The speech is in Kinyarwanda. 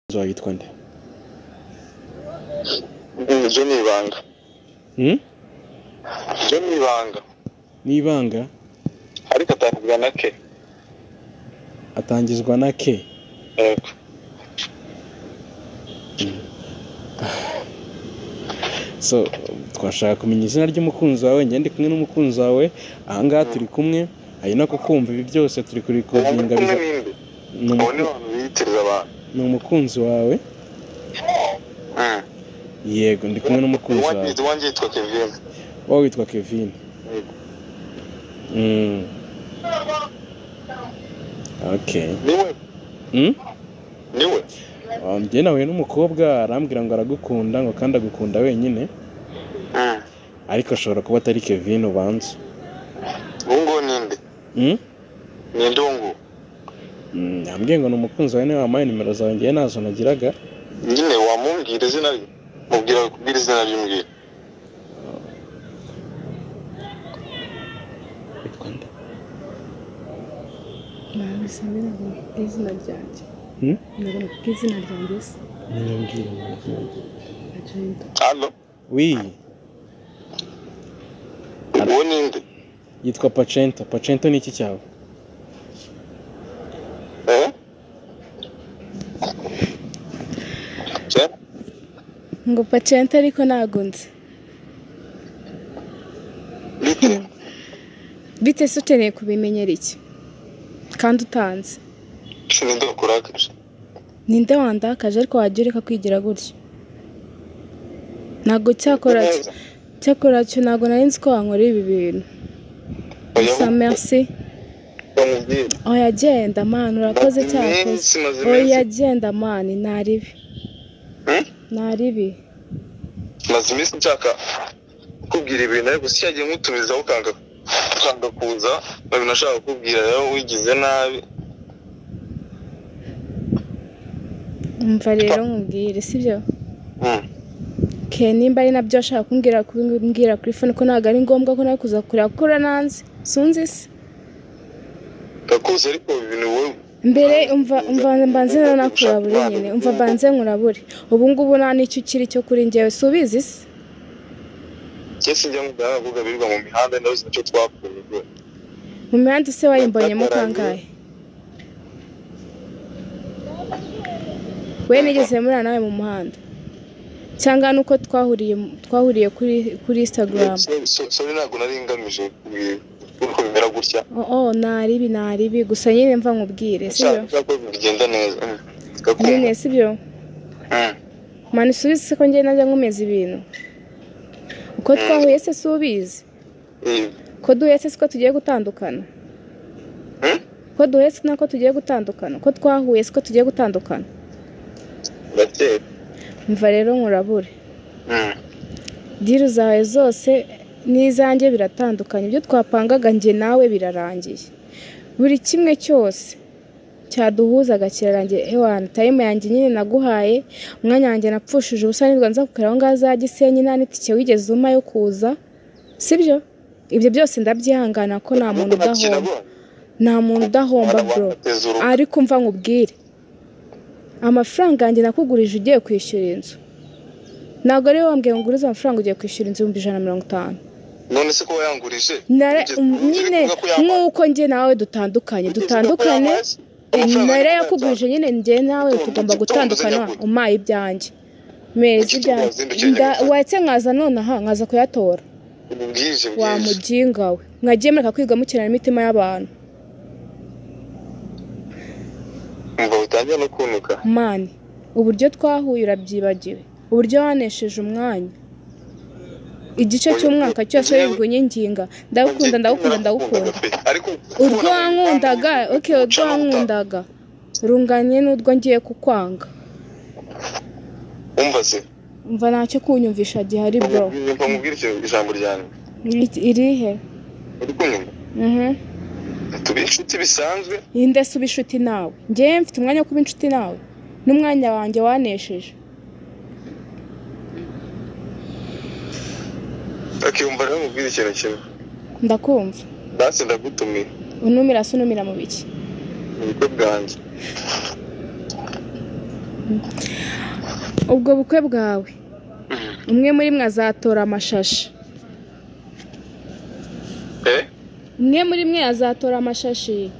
Yitwa nde? Ibyo ni ibanga. Ibyo ni ibanga. Ni ibanga? Ariko atangizwa na ke. Atangizwa na ke? Yego. So twashaka kumenya izina ry'umukunzi wawe, njye ndi kumwe n'umukunzi wawe, ahangaha turi kumwe, ari no kukumva ibi byose turi kuri kodinga biza. Ni umukunzi wawe? Yego, ndi kumwe n'umukunzi wawe. Wanjye yitwa Kevin. Wowe witwa Kevin? Okay. Niwe? Niwe? Njye nawe n'umukobwa arambwira ngo aragukunda, ngo kandi agukunda wenyine. Ariko ashobora kuba atari Kevin ubanza. Ngo ninde? Ninde ngo? Yambwiye ngo n'umukunzi wawe niwe wampaye nimero zawe, njye nazo nagiraga. Nyine wamumbwira izina rye. Mubwira kubwira izina rye mbwira. Bitwanda. Nabisabira ngo izina ryanjye. Nabona ko izina ryanjye se. Niyambwira. Allo? Oui. Uwo ninde? Yitwa Pacento. Pacento ni iki cyawe? Ngo Pacento ariko nagunze. Bite se ukeneye kubimenyera iki? Kandi utanze. Ninde wakurakaje? Ninde wandakaje ariko wagiye ureka kwigira gutya? Ntabwo cyakora cyo ntabwo nari nzi ko wankora ibi bintu. Gusa merci. Oya genda man, urakoze cyakoze. Oya genda man, naribi. Naribi. Maze iminsi nshaka kubwira ibintu ariko sicyagiye nkutumiza ukanga kuza, nashaka kubwira rero wigize nabi. Umva rero nkubwire sibyo? Ke nimba ari nabyo ashaka kumbwira kuri phone ko ntago ari ngombwa ko nakuza kurakura nanze. Sunzi se? Kakuze ariko ibintu wowe mbere umva mbanze nakura buri nyine, umva banze nkurabure. Ubu ngubu nta nicyo kiri cyo kuri njyewe subizi se? Cyese njya ngubara kuvuga birirwa mu mihanda ndabizi nicyo twakuye. Mu mihanda se wayimbonyemo kangahe? We nigeze muri nawe mu muhanda? Cyangwa nuko twahuriye kuri Instagram? Sorry ntabwo nari ngamije kuko bimera gutya. Naribi gusa nyine mva nkubwire sibyo? Bigenda neza. Nyine sibyo? Mani subize ko njye najya nkomeza ibintu. Uko twahuye se subize? Ko duhuye se ko tugiye gutandukana? Ko duhuye se nako tugiye gutandukana? Ko twahuye se ko tugiye gutandukana? Bate. Mva rero nkurabure. Diru zawe zose n'izanjye biratandukanye. Ibyo twapangaga njye nawe birarangiye. Buri kimwe cyose cyaduhuzaga kirarangiye. Ewana time yanjye nyine naguhaye, umwanya wanjye napfushije ubusa nibwo nza kukera aho ngaza Gisenyi nta n'itike wigeze uma yo kuza. Sibyo? Ibyo byose ndabyihangana ko nta muntu udahomba. Nta muntu udahomba bro. Ariko mva nkubwire. Amafaranga yanjye nakugurije ugiye kwishyura inzu. Ntabwo ari wambwiye ngo ngurize amafaranga ugiye kwishyura inzu 150. None se ko wayangurije? Nyine nkuko njye nawe dutandukanye. Nare yakugurije nyine njye nawe tugomba gutandukana umaye ibyanjye. Mezi ibyanjye. Wahise nkaza nonaha nkaza kuyatora. Wa mujinga we. Mwagiye mureka kwiga mukina imitima y'abantu. Ngo utangiye no kunuka. Mani, uburyo twahuye urabyibagiwe. Uburyo wanesheje umwanya. Igice cy'umwaka cyose wibwunye nginga. Ndagukunda. Urwo wankundaga, urwo wankundaga. Runganye n'urwo ngiye kukwanga. Umva se? Umva ntacyo kunyumvisha gihari bro. Umva mubwire ijambo ryanjye. Irihe? Uri kunyumva? Tubi inshuti bisanzwe. Inde subi inshuti nawe. Njye mfite umwanya wo kuba inshuti nawe. N'umwanya wanjye wanesheje. Umva rero mubwire ikintu kimwe. Ndakumva. Basi ndagutumira. Unumira mu biki? Ubwo bwanjye. ubwo bukwe bwawe umwe muri mwe azatora amashashi umwe muri mwe azatora amashashi